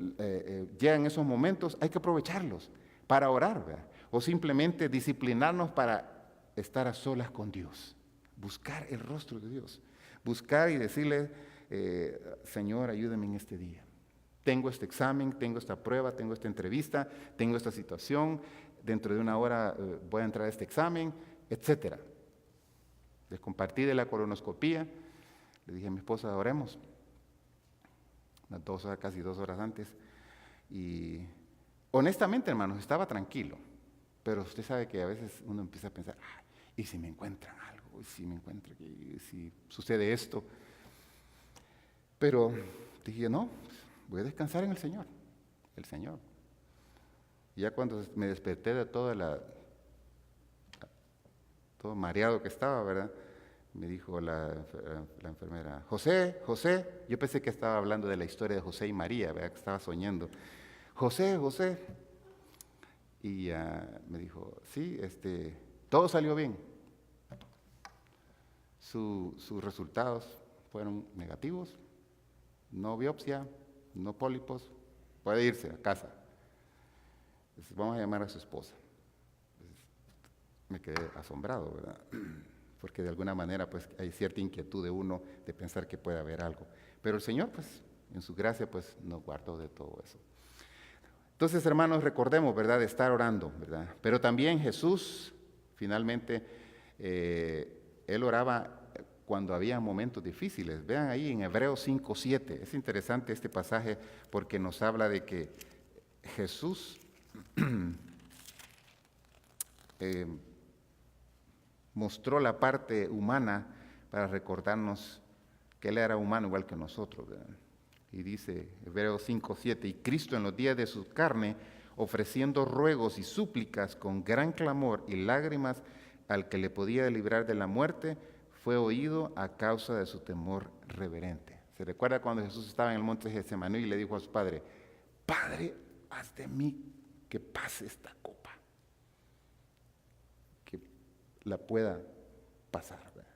llegan esos momentos, hay que aprovecharlos para orar, ¿verdad? O simplemente disciplinarnos para estar a solas con Dios. Buscar el rostro de Dios. Buscar y decirle, Señor, ayúdame en este día. Tengo este examen, tengo esta prueba, tengo esta entrevista, tengo esta situación, dentro de una hora voy a entrar a este examen, etcétera. Les compartí de la colonoscopía, le dije a mi esposa, oremos, unas 2 horas, casi 2 horas antes, y honestamente, hermanos, estaba tranquilo, pero usted sabe que a veces uno empieza a pensar, ¿y si me encuentran algo? ¿Y si me encuentran? ¿Y si sucede esto? Pero dije, no, voy a descansar en el Señor, el Señor. Y ya cuando me desperté de todo mareado que estaba, ¿verdad? Me dijo la enfermera, José, yo pensé que estaba hablando de la historia de José y María, ¿verdad? Que estaba soñando. José. Y me dijo, sí, todo salió bien. Sus resultados fueron negativos, no biopsia, no pólipos, puede irse a casa. Entonces, vamos a llamar a su esposa. Entonces, me quedé asombrado, ¿verdad? Porque de alguna manera pues hay cierta inquietud de uno de pensar que puede haber algo. Pero el Señor pues en su gracia pues nos guardó de todo eso. Entonces, hermanos, recordemos, ¿verdad?, de estar orando, ¿verdad? Pero también Jesús, finalmente, Él oraba cuando había momentos difíciles. Vean ahí en Hebreos 5:7. Es interesante este pasaje porque nos habla de que Jesús mostró la parte humana para recordarnos que Él era humano igual que nosotros, ¿verdad? Y dice Hebreos 5:7, y Cristo en los días de su carne, ofreciendo ruegos y súplicas con gran clamor y lágrimas al que le podía librar de la muerte, fue oído a causa de su temor reverente. ¿Se recuerda cuando Jesús estaba en el monte de Getsemaní y le dijo a su Padre, Padre, haz de mí que pase esta copa, que la pueda pasar, ¿verdad?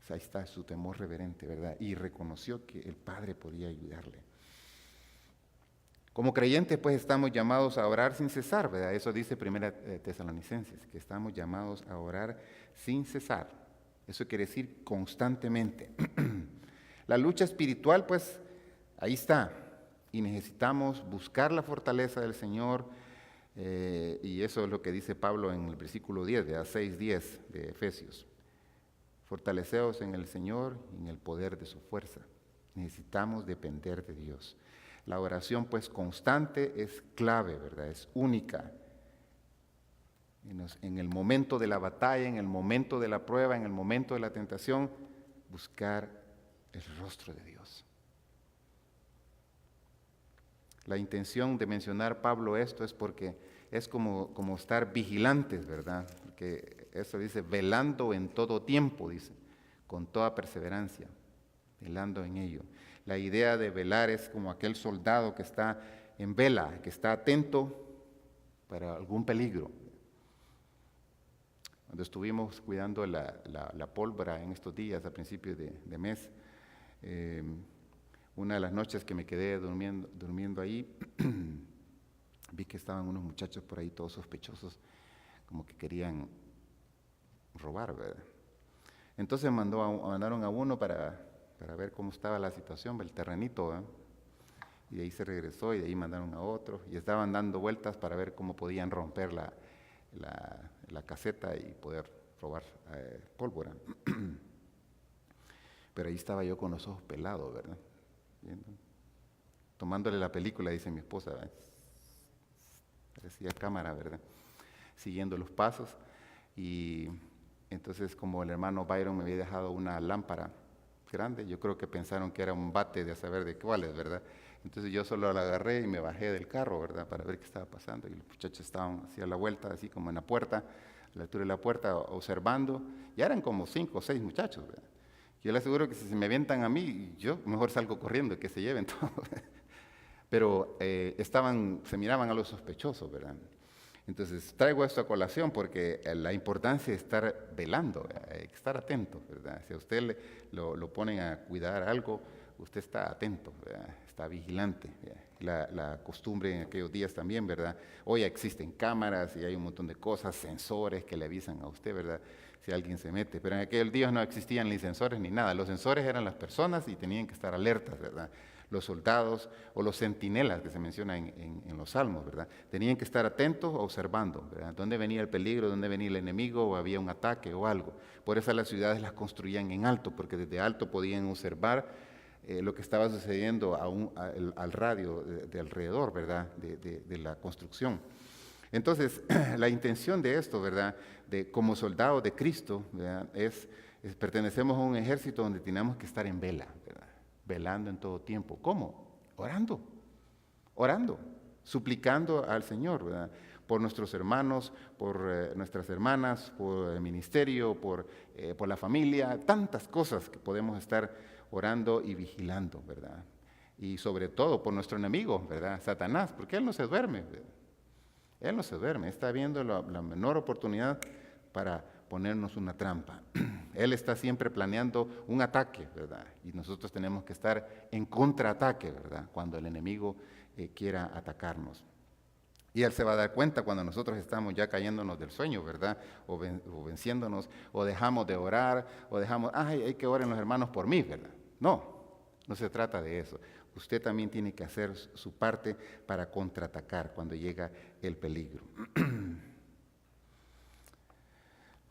O sea, ahí está su temor reverente, ¿verdad? Y reconoció que el Padre podía ayudarle. Como creyentes, pues, estamos llamados a orar sin cesar, ¿verdad? Eso dice 1 Tesalonicenses, que estamos llamados a orar sin cesar. Eso quiere decir constantemente. La lucha espiritual, pues, ahí está. Y necesitamos buscar la fortaleza del Señor. Y eso es lo que dice Pablo en el versículo 10, de 6:10 de Efesios. Fortaleceos en el Señor y en el poder de su fuerza. Necesitamos depender de Dios. La oración, pues, constante es clave, ¿verdad? Es única. En el momento de la batalla, en el momento de la prueba, en el momento de la tentación, buscar el rostro de Dios. La intención de mencionar Pablo esto es porque es como estar vigilantes, ¿verdad? Porque eso dice, velando en todo tiempo, dice, con toda perseverancia, velando en ello. La idea de velar es como aquel soldado que está en vela, que está atento para algún peligro. Cuando estuvimos cuidando la pólvora en estos días, a principios de mes, una de las noches que me quedé durmiendo ahí, vi que estaban unos muchachos por ahí todos sospechosos, como que querían robar, ¿verdad? Entonces mandaron a uno para ver cómo estaba la situación, el terrenito, ¿verdad? Y de ahí se regresó y de ahí mandaron a otro y estaban dando vueltas para ver cómo podían romper la caseta y poder robar pólvora. Pero ahí estaba yo con los ojos pelados, ¿verdad? Viendo, tomándole la película, dice mi esposa, ¿verdad? Parecía cámara, ¿verdad? Siguiendo los pasos. Y entonces, como el hermano Byron me había dejado una lámpara grande, yo creo que pensaron que era un bate de saber de cuáles, ¿verdad? Entonces yo solo la agarré y me bajé del carro, ¿verdad? Para ver qué estaba pasando. Y los muchachos estaban así a la vuelta, así como en la puerta, a la altura de la puerta, observando. Ya eran como 5 o 6 muchachos, ¿verdad? Yo les aseguro que si se me avientan a mí, yo mejor salgo corriendo y que se lleven todo. Pero se miraban a los sospechosos, ¿verdad? Entonces traigo esto a colación porque la importancia de estar velando, estar atento, ¿verdad? Si a usted lo ponen a cuidar algo, usted está atento, ¿verdad? Está vigilante. La costumbre en aquellos días también, ¿verdad? Hoy existen cámaras y hay un montón de cosas, sensores que le avisan a usted, ¿verdad? Si alguien se mete. Pero en aquellos días no existían ni sensores ni nada. Los sensores eran las personas y tenían que estar alertas, ¿verdad? Los soldados o los centinelas que se menciona en los salmos, ¿verdad? Tenían que estar atentos, observando, ¿verdad? Dónde venía el peligro, dónde venía el enemigo, o había un ataque o algo. Por eso las ciudades las construían en alto, porque desde alto podían observar lo que estaba sucediendo al radio de alrededor, ¿verdad? De la construcción. Entonces, la intención de esto, ¿verdad? Como soldados de Cristo, ¿verdad? Pertenecemos a un ejército donde tenemos que estar en vela, ¿verdad? Velando en todo tiempo. ¿Cómo? Orando, suplicando al Señor, ¿verdad? Por nuestros hermanos, por nuestras hermanas, por el ministerio, por la familia, tantas cosas que podemos estar orando y vigilando, ¿verdad? Y sobre todo por nuestro enemigo, ¿verdad? Satanás, porque él no se duerme, ¿verdad? Él no se duerme, está viendo la menor oportunidad para ponernos una trampa. Él está siempre planeando un ataque, ¿verdad? Y nosotros tenemos que estar en contraataque, ¿verdad? Cuando el enemigo quiera atacarnos. Y Él se va a dar cuenta cuando nosotros estamos ya cayéndonos del sueño, ¿verdad? O venciéndonos, o dejamos de orar, o dejamos, hay que orar los hermanos por mí, ¿verdad? No se trata de eso. Usted también tiene que hacer su parte para contraatacar cuando llega el peligro.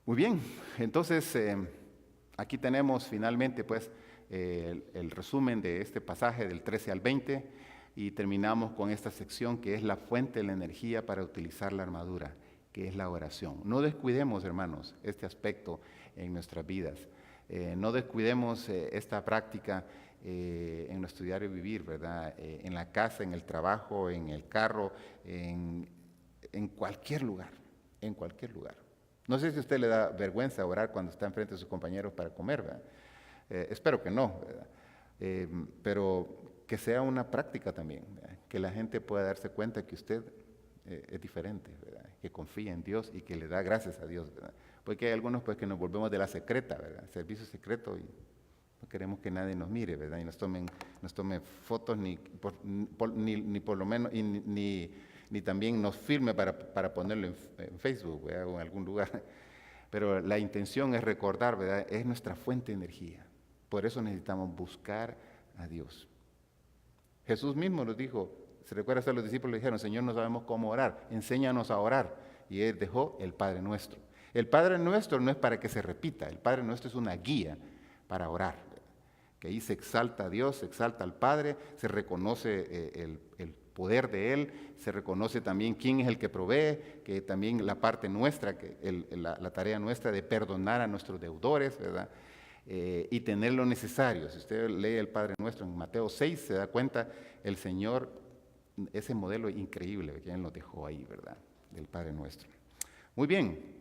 Muy bien, entonces aquí tenemos finalmente pues el resumen de este pasaje del 13 al 20 y terminamos con esta sección que es la fuente de la energía para utilizar la armadura, que es la oración. No descuidemos, hermanos, este aspecto en nuestras vidas. No descuidemos esta práctica en nuestro diario vivir, ¿verdad? En la casa, en el trabajo, en el carro, en cualquier lugar, en cualquier lugar. No sé si a usted le da vergüenza orar cuando está enfrente de sus compañeros para comer, ¿verdad? Espero que no, ¿verdad? Pero que sea una práctica también, ¿verdad? Que la gente pueda darse cuenta que usted es diferente, ¿verdad? Que confía en Dios y que le da gracias a Dios, ¿verdad? Porque hay algunos pues que nos volvemos de la secreta, ¿verdad? Servicio secreto y no queremos que nadie nos mire, ¿verdad? Y nos tome fotos ni por lo menos ni también nos filme para ponerlo en Facebook, ¿verdad? O en algún lugar. Pero la intención es recordar, ¿verdad? Es nuestra fuente de energía. Por eso necesitamos buscar a Dios. Jesús mismo nos dijo, se recuerda a los discípulos le dijeron, Señor, no sabemos cómo orar, enséñanos a orar. Y Él dejó el Padre Nuestro. El Padre Nuestro no es para que se repita, el Padre Nuestro es una guía para orar. Que ahí se exalta a Dios, se exalta al Padre, se reconoce el poder de Él, se reconoce también quién es el que provee, que también la parte nuestra, la tarea nuestra de perdonar a nuestros deudores, ¿verdad? Y tener lo necesario. Si usted lee el Padre Nuestro en Mateo 6, se da cuenta el Señor, ese modelo increíble que Él nos dejó ahí, ¿verdad? Del Padre Nuestro. Muy bien.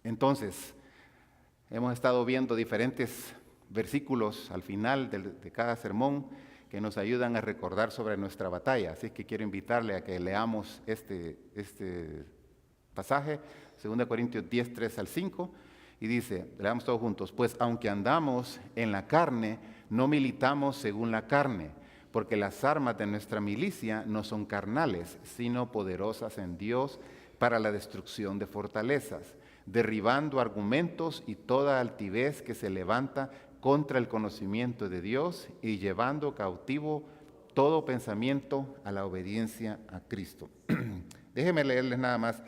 Entonces, hemos estado viendo diferentes versículos al final de cada sermón que nos ayudan a recordar sobre nuestra batalla. Así que quiero invitarle a que leamos este pasaje, 2 Corintios 10, 3 al 5, y dice, leamos todos juntos, pues aunque andamos en la carne, no militamos según la carne, porque las armas de nuestra milicia no son carnales, sino poderosas en Dios para la destrucción de fortalezas, derribando argumentos y toda altivez que se levanta contra el conocimiento de Dios y llevando cautivo todo pensamiento a la obediencia a Cristo. Déjenme leerles nada más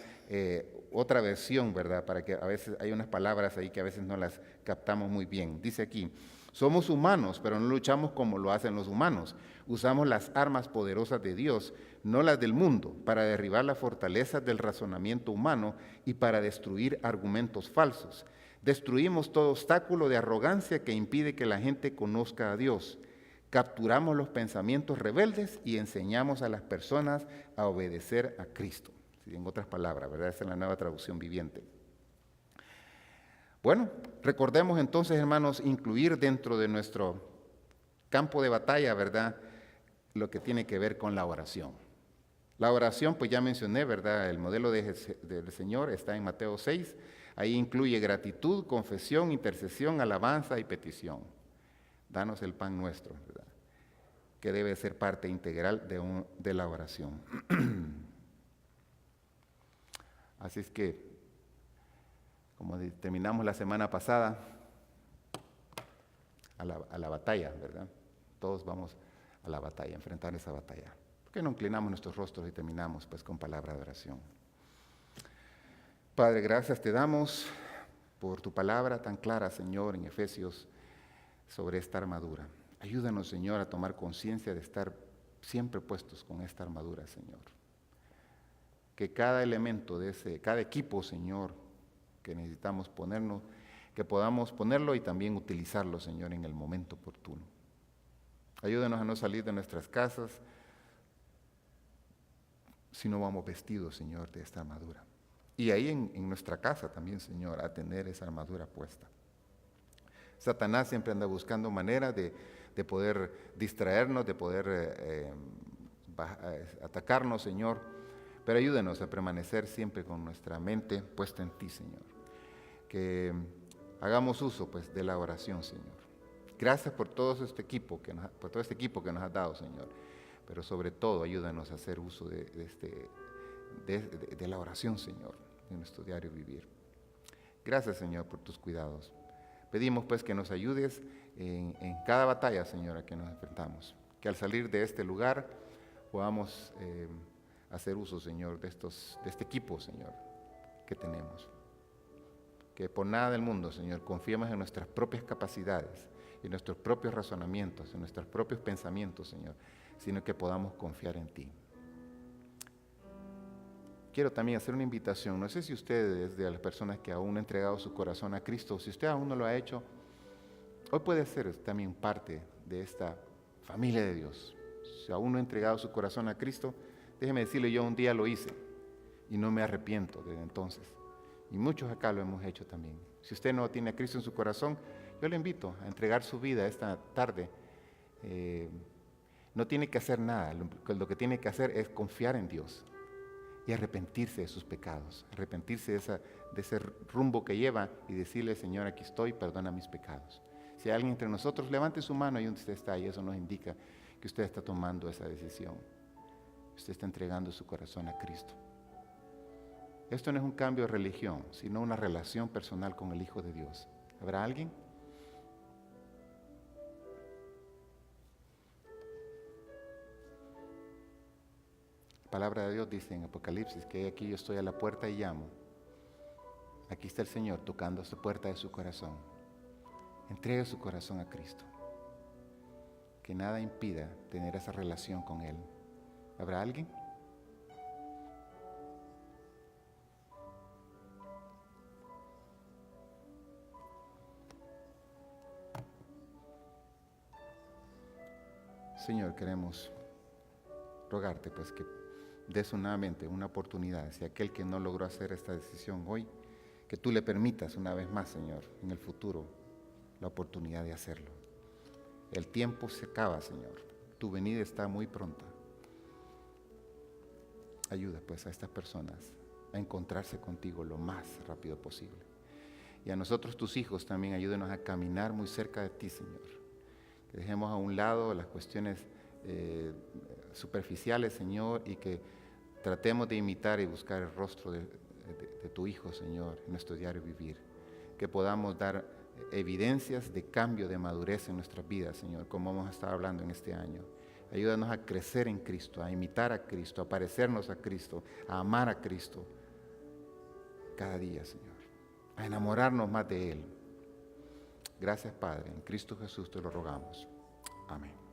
otra versión, ¿verdad? Para que a veces hay unas palabras ahí que a veces no las captamos muy bien. Dice aquí, somos humanos, pero no luchamos como lo hacen los humanos. Usamos las armas poderosas de Dios, no las del mundo, para derribar las fortalezas del razonamiento humano y para destruir argumentos falsos. Destruimos todo obstáculo de arrogancia que impide que la gente conozca a Dios. Capturamos los pensamientos rebeldes y enseñamos a las personas a obedecer a Cristo. En otras palabras, ¿verdad? Esa es la Nueva Traducción Viviente. Bueno, recordemos entonces, hermanos, incluir dentro de nuestro campo de batalla, ¿verdad?, lo que tiene que ver con la oración. La oración, pues ya mencioné, ¿verdad?, el modelo del Señor está en Mateo 6. Ahí incluye gratitud, confesión, intercesión, alabanza y petición. Danos el pan nuestro, ¿verdad?, que debe ser parte integral de la oración. Así es que, como terminamos la semana pasada, a la batalla, ¿verdad? Todos vamos a la batalla, a enfrentar esa batalla. ¿Por qué no inclinamos nuestros rostros y terminamos pues con palabra de oración? Padre, gracias te damos por tu palabra tan clara, Señor, en Efesios, sobre esta armadura. Ayúdanos, Señor, a tomar conciencia de estar siempre puestos con esta armadura, Señor. Que cada elemento cada equipo, Señor, que necesitamos ponernos, que podamos ponerlo y también utilizarlo, Señor, en el momento oportuno. Ayúdanos a no salir de nuestras casas si no vamos vestidos, Señor, de esta armadura. Y ahí en nuestra casa también, Señor, a tener esa armadura puesta. Satanás siempre anda buscando maneras de poder distraernos, de poder atacarnos, Señor. Pero ayúdenos a permanecer siempre con nuestra mente puesta en ti, Señor. Que hagamos uso, pues, de la oración, Señor. Gracias por todo este equipo que nos has dado, Señor. Pero sobre todo, ayúdanos a hacer uso de la oración, Señor, en nuestro diario vivir. Gracias, Señor, por tus cuidados. Pedimos, pues, que nos ayudes en cada batalla, Señor, a que nos enfrentamos. Que al salir de este lugar podamos hacer uso, Señor, de este equipo, Señor, que tenemos. Que por nada del mundo, Señor, confiemos en nuestras propias capacidades, en nuestros propios razonamientos, en nuestros propios pensamientos, Señor, sino que podamos confiar en ti. Quiero también hacer una invitación. No sé si ustedes, de las personas que aún no han entregado su corazón a Cristo, si usted aún no lo ha hecho, hoy puede ser también parte de esta familia de Dios. Si aún no ha entregado su corazón a Cristo, déjeme decirle, yo un día lo hice y no me arrepiento desde entonces. Y muchos acá lo hemos hecho también. Si usted no tiene a Cristo en su corazón, yo le invito a entregar su vida esta tarde. No tiene que hacer nada, lo que tiene que hacer es confiar en Dios y arrepentirse de sus pecados, arrepentirse de ese rumbo que lleva y decirle, Señor, aquí estoy, perdona mis pecados. Si hay alguien entre nosotros, levante su mano ahí donde usted está y eso nos indica que usted está tomando esa decisión. Usted está entregando su corazón a Cristo. Esto no es un cambio de religión, sino una relación personal con el Hijo de Dios. ¿Habrá alguien? La palabra de Dios dice en Apocalipsis que aquí yo estoy a la puerta y llamo. Aquí está el Señor tocando esa puerta de su corazón. Entregue su corazón a Cristo. Que nada impida tener esa relación con Él. ¿Habrá alguien? Señor, queremos rogarte pues que des nuevamente una oportunidad, si aquel que no logró hacer esta decisión hoy, que tú le permitas una vez más, Señor, en el futuro, la oportunidad de hacerlo. El tiempo se acaba, Señor. Tu venida está muy pronta. Ayuda pues a estas personas a encontrarse contigo lo más rápido posible. Y a nosotros, tus hijos, también ayúdenos a caminar muy cerca de ti, Señor. Que dejemos a un lado las cuestiones superficiales, Señor, y que tratemos de imitar y buscar el rostro de tu Hijo, Señor, en nuestro diario vivir. Que podamos dar evidencias de cambio, de madurez en nuestras vidas, Señor, como hemos estado hablando en este año. Ayúdanos a crecer en Cristo, a imitar a Cristo, a parecernos a Cristo, a amar a Cristo cada día, Señor, a enamorarnos más de Él. Gracias, Padre. En Cristo Jesús te lo rogamos. Amén.